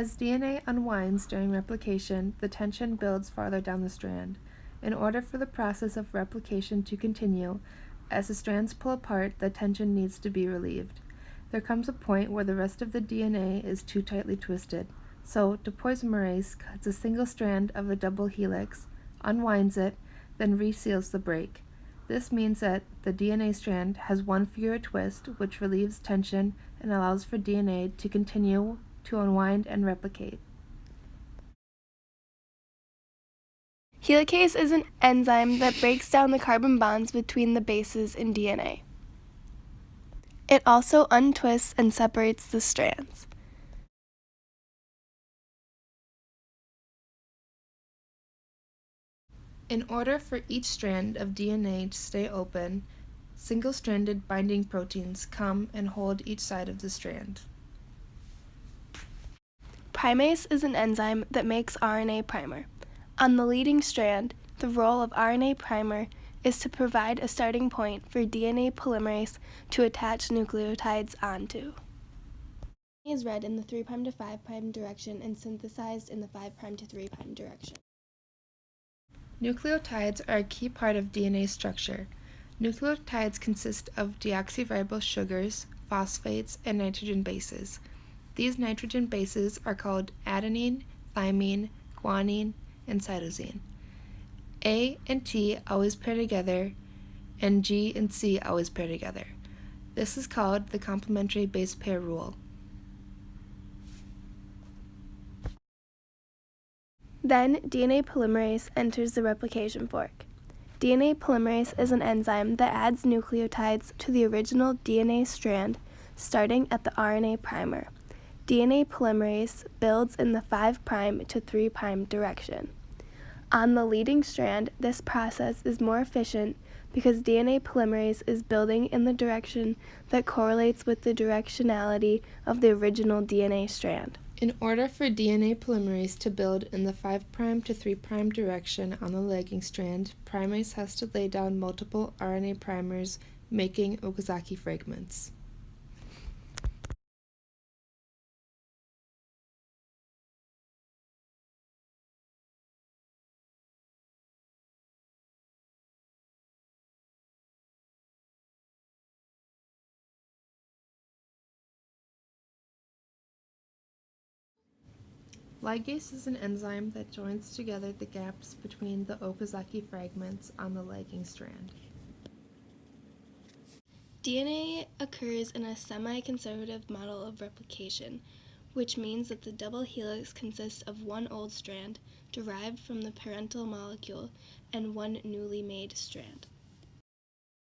As DNA unwinds during replication, the tension builds farther down the strand. In order for the process of replication to continue, as the strands pull apart, the tension needs to be relieved. There comes a point where the rest of the DNA is too tightly twisted, so depolymerase cuts a single strand of the double helix, unwinds it, then reseals the break. This means that the DNA strand has one fewer twist, which relieves tension and allows for DNA to continue to unwind and replicate. Helicase is an enzyme that breaks down the carbon bonds between the bases in DNA. It also untwists and separates the strands. In order for each strand of DNA to stay open, single-stranded binding proteins come and hold each side of the strand. Primase is an enzyme that makes RNA primer. On the leading strand, the role of RNA primer is to provide a starting point for DNA polymerase to attach nucleotides onto. DNA is read in the 3' to 5' direction and synthesized in the 5' to 3' direction. Nucleotides are a key part of DNA structure. Nucleotides consist of deoxyribose sugars, phosphates, and nitrogen bases. These nitrogen bases are called adenine, thymine, guanine, and cytosine. A and T always pair together, and G and C always pair together. This is called the complementary base pair rule. Then, DNA polymerase enters the replication fork. DNA polymerase is an enzyme that adds nucleotides to the original DNA strand, starting at the RNA primer. DNA polymerase builds in the 5' to 3' direction. On the leading strand, this process is more efficient because DNA polymerase is building in the direction that correlates with the directionality of the original DNA strand. In order for DNA polymerase to build in the 5' to 3' direction on the lagging strand, primase has to lay down multiple RNA primers, making Okazaki fragments. Ligase is an enzyme that joins together the gaps between the Okazaki fragments on the lagging strand. DNA occurs in a semi-conservative model of replication, which means that the double helix consists of one old strand, derived from the parental molecule, and one newly made strand.